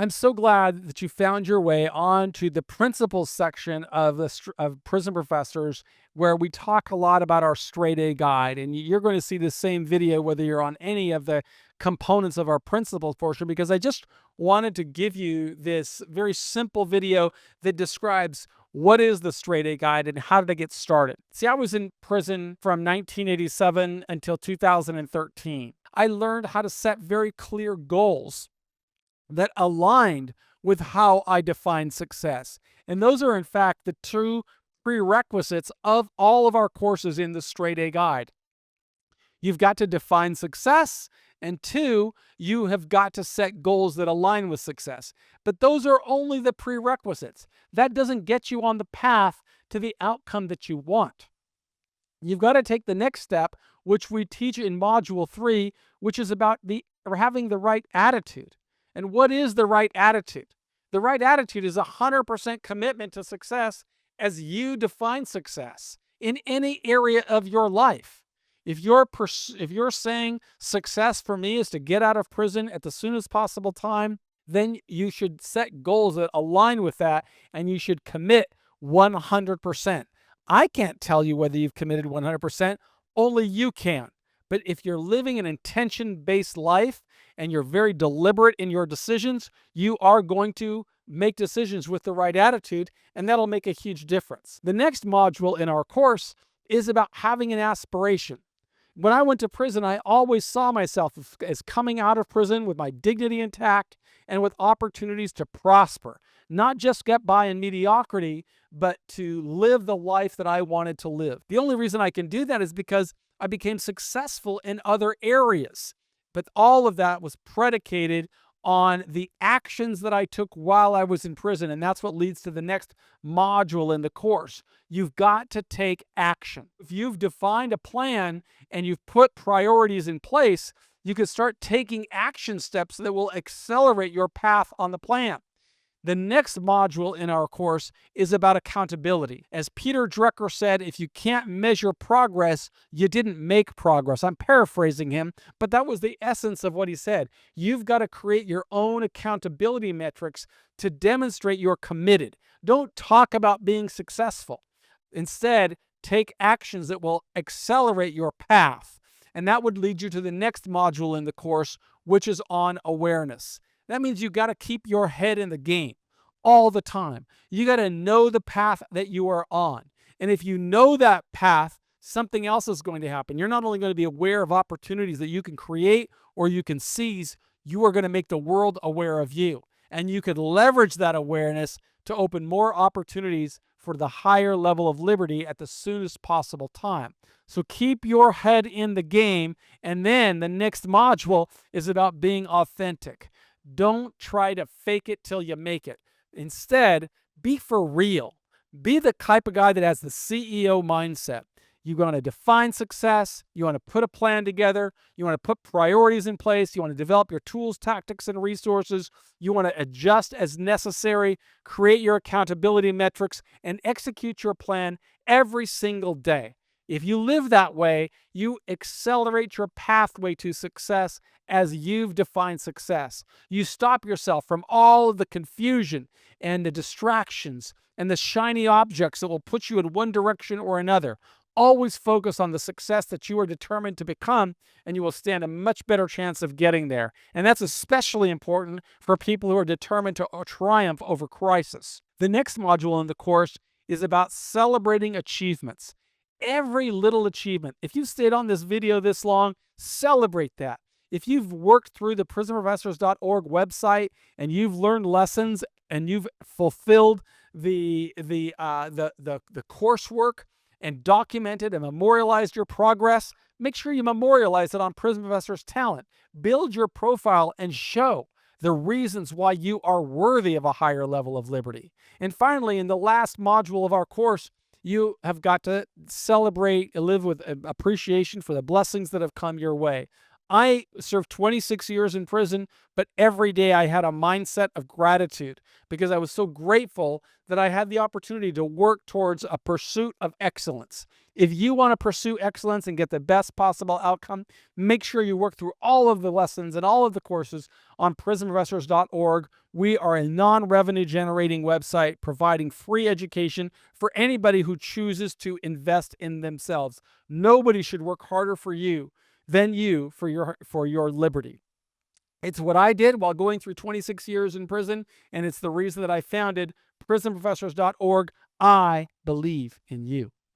I'm so glad that you found your way onto the principles section of of Prison Professors, where we talk a lot about our straight A guide. And you're going to see the same video whether you're on any of the components of our principles portion, because I just wanted to give you this very simple video that describes what is the straight A guide and how did I get started. See, I was in prison from 1987 until 2013. I learned how to set very clear goals that aligned with how I define success. And those are, in fact, the two prerequisites of all of our courses in the Straight A Guide. You've got to define success, and two, you have got to set goals that align with success. But those are only the prerequisites. That doesn't get you on the path to the outcome that you want. You've got to take the next step, which we teach in Module 3, which is about having the right attitude. And what is the right attitude? The right attitude is 100% commitment to success as you define success in any area of your life. If you're saying success for me is to get out of prison at the soonest possible time, then you should set goals that align with that, and you should commit 100%. I can't tell you whether you've committed 100%, only you can. But if you're living an intention-based life and you're very deliberate in your decisions, you are going to make decisions with the right attitude, and that'll make a huge difference. The next module in our course is about having an aspiration. When I went to prison, I always saw myself as coming out of prison with my dignity intact and with opportunities to prosper, not just get by in mediocrity, but to live the life that I wanted to live. The only reason I can do that is because I became successful in other areas. But all of that was predicated on the actions that I took while I was in prison. And that's what leads to the next module in the course. You've got to take action. If you've defined a plan and you've put priorities in place, you can start taking action steps that will accelerate your path on the plan. The next module in our course is about accountability. As Peter Drucker said, if you can't measure progress, you didn't make progress. I'm paraphrasing him, but that was the essence of what he said. You've got to create your own accountability metrics to demonstrate you're committed. Don't talk about being successful. Instead, take actions that will accelerate your path. And that would lead you to the next module in the course, which is on awareness. That means you got to keep your head in the game all the time. You got to know the path that you are on. And if you know that path, something else is going to happen. You're not only going to be aware of opportunities that you can create or you can seize, you are going to make the world aware of you. And you could leverage that awareness to open more opportunities for the higher level of liberty at the soonest possible time. So keep your head in the game. And then the next module is about being authentic. Don't try to fake it till you make it. Instead, be for real. Be the type of guy that has the CEO mindset. You want to define success. You want to put a plan together. You want to put priorities in place. You want to develop your tools, tactics, and resources. You want to adjust as necessary, create your accountability metrics, and execute your plan every single day. If you live that way, you accelerate your pathway to success as you've defined success. You stop yourself from all of the confusion and the distractions and the shiny objects that will put you in one direction or another. Always focus on the success that you are determined to become, and you will stand a much better chance of getting there. And that's especially important for people who are determined to triumph over crisis. The next module in the course is about celebrating achievements. Every little achievement. If you stayed on this video this long, celebrate that. If you've worked through the prisonprofessors.org website and you've learned lessons and you've fulfilled the coursework and documented and memorialized your progress, make sure you memorialize it on Prison Professors Talent. Build your profile and show the reasons why you are worthy of a higher level of liberty. And finally, in the last module of our course, you have got to celebrate and live with appreciation for the blessings that have come your way. I served 26 years in prison, but every day I had a mindset of gratitude because I was so grateful that I had the opportunity to work towards a pursuit of excellence. If you want to pursue excellence and get the best possible outcome, make sure you work through all of the lessons and all of the courses on prisonprofessors.org. We are a non-revenue generating website providing free education for anybody who chooses to invest in themselves. Nobody should work harder for you than you for your liberty. It's what I did while going through 26 years in prison, and it's the reason that I founded prisonprofessors.org. I believe in you.